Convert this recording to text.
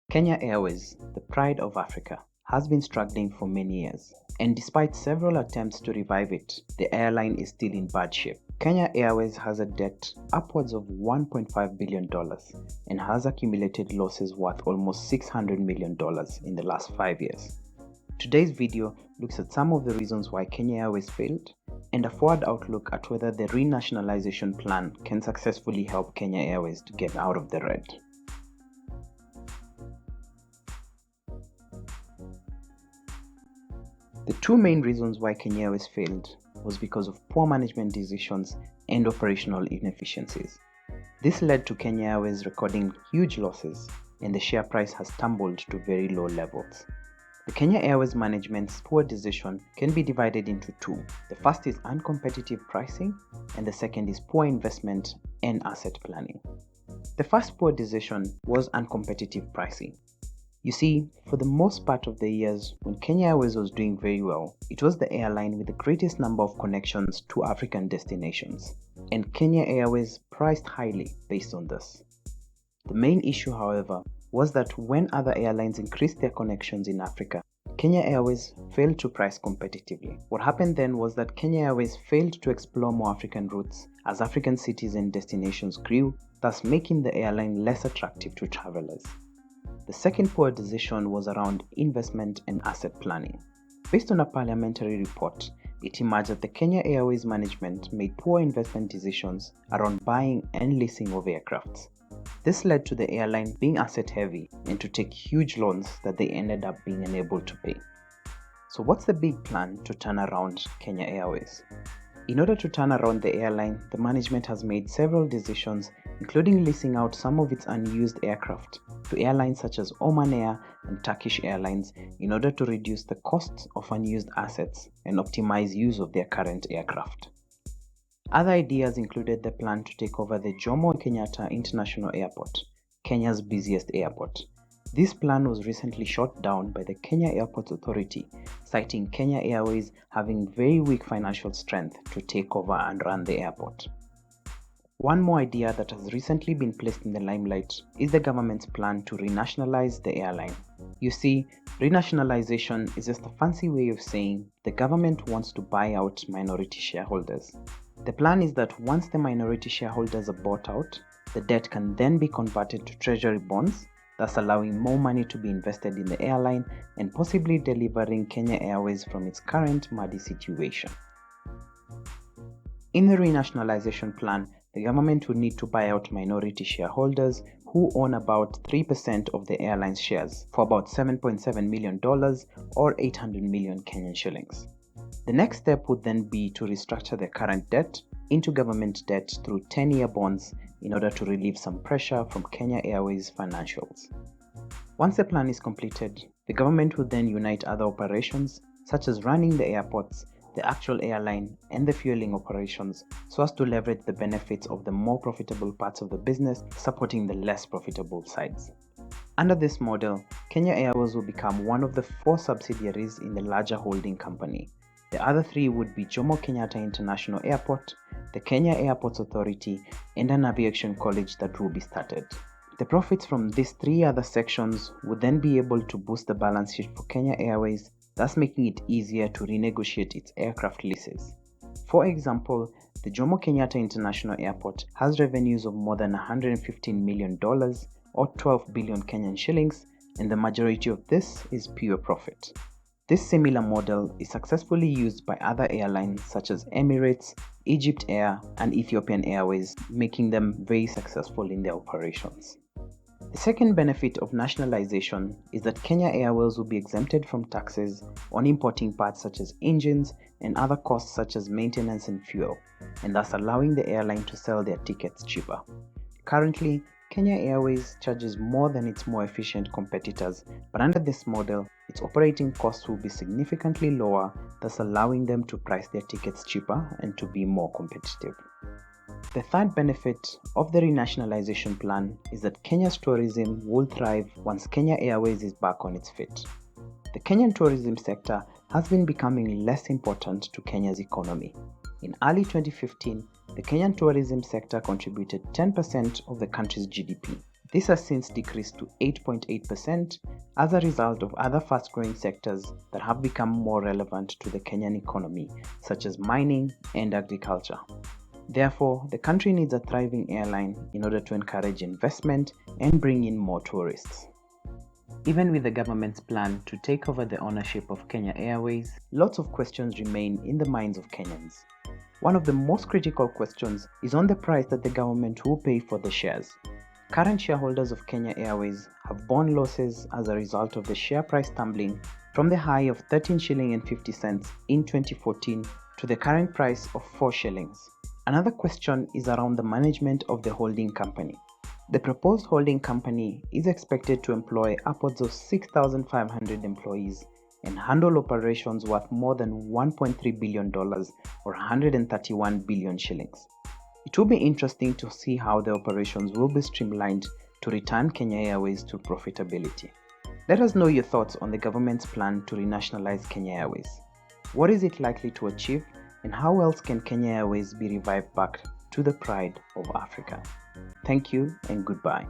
Kenya Airways, the pride of Africa, has been struggling for many years, and despite several attempts to revive it, the airline is still in bad shape. Kenya Airways has a debt upwards of $1.5 billion and has accumulated losses worth almost $600 million in the last 5 years. Today's video looks at some of the reasons why Kenya Airways failed and a forward outlook at whether the renationalization plan can successfully help Kenya Airways to get out of the red. The two main reasons why Kenya Airways failed was because of poor management decisions and operational inefficiencies. This led to Kenya Airways recording huge losses, and the share price has tumbled to very low levels. The Kenya Airways management's poor decision can be divided into two. The first is uncompetitive pricing, and the second is poor investment and asset planning. The first poor decision was uncompetitive pricing. You see, for the most part of the years when Kenya Airways was doing very well, it was the airline with the greatest number of connections to African destinations, and Kenya Airways priced highly based on this. The main issue, however, was that when other airlines increased their connections in Africa, Kenya Airways failed to price competitively. What happened then was that Kenya Airways failed to explore more African routes as African cities and destinations grew, thus making the airline less attractive to travelers. The second poor decision was around investment and asset planning. Based on a parliamentary report, it emerged that the Kenya Airways management made poor investment decisions around buying and leasing of aircrafts. This led to the airline being asset heavy and to take huge loans that they ended up being unable to pay. So what's the big plan to turn around Kenya Airways? In order to turn around the airline, the management has made several decisions, including leasing out some of its unused aircraft to airlines such as Oman Air and Turkish Airlines in order to reduce the costs of unused assets and optimize use of their current aircraft. Other ideas included the plan to take over the Jomo Kenyatta International Airport, Kenya's busiest airport. This plan was recently shot down by the Kenya Airports Authority, citing Kenya Airways having very weak financial strength to take over and run the airport. One more idea that has recently been placed in the limelight is the government's plan to renationalize the airline. You see, renationalization is just a fancy way of saying the government wants to buy out minority shareholders. The plan is that once the minority shareholders are bought out, the debt can then be converted to treasury bonds, thus allowing more money to be invested in the airline and possibly delivering Kenya Airways from its current muddy situation. In the renationalization plan, the government would need to buy out minority shareholders who own about 3% of the airline's shares for about $7.7 million or 800 million Kenyan shillings. The next step would then be to restructure the current debt into government debt through 10-year bonds in order to relieve some pressure from Kenya Airways' financials. Once the plan is completed, the government would then unite other operations such as running the airports, the actual airline, and the fueling operations so as to leverage the benefits of the more profitable parts of the business supporting the less profitable sides. Under this model, Kenya Airways will become one of the 4 subsidiaries in the larger holding company. The other 3 would be Jomo Kenyatta International Airport, the Kenya Airports Authority, and an aviation college that will be started. The profits from these 3 other sections would then be able to boost the balance sheet for Kenya Airways, thus making it easier to renegotiate its aircraft leases. For example, the Jomo Kenyatta International Airport has revenues of more than $115 million or 12 billion Kenyan shillings, and the majority of this is pure profit. This similar model is successfully used by other airlines such as Emirates, Egypt Air, and Ethiopian Airways, making them very successful in their operations. The second benefit of nationalization is that Kenya Airways will be exempted from taxes on importing parts such as engines and other costs such as maintenance and fuel, and thus allowing the airline to sell their tickets cheaper. Currently, Kenya Airways charges more than its more efficient competitors, but under this model, its operating costs will be significantly lower, thus allowing them to price their tickets cheaper and to be more competitive. The third benefit of the renationalization plan is that Kenya's tourism will thrive once Kenya Airways is back on its feet. The Kenyan tourism sector has been becoming less important to Kenya's economy. In early 2015, the Kenyan tourism sector contributed 10% of the country's GDP. This has since decreased to 8.8% as a result of other fast-growing sectors that have become more relevant to the Kenyan economy, such as mining and agriculture. Therefore, the country needs a thriving airline in order to encourage investment and bring in more tourists. Even with the government's plan to take over the ownership of Kenya Airways, lots of questions remain in the minds of Kenyans. One of the most critical questions is on the price that the government will pay for the shares. Current shareholders of Kenya Airways have borne losses as a result of the share price tumbling from the high of 13 shilling and 50 cents in 2014 to the current price of 4 shillings. Another question is around the management of the holding company. The proposed holding company is expected to employ upwards of 6,500 employees and handle operations worth more than $1.3 billion or 131 billion shillings. It will be interesting to see how the operations will be streamlined to return Kenya Airways to profitability. Let us know your thoughts on the government's plan to renationalize Kenya Airways. What is it likely to achieve, and how else can Kenya Airways be revived back to the pride of Africa? Thank you and goodbye.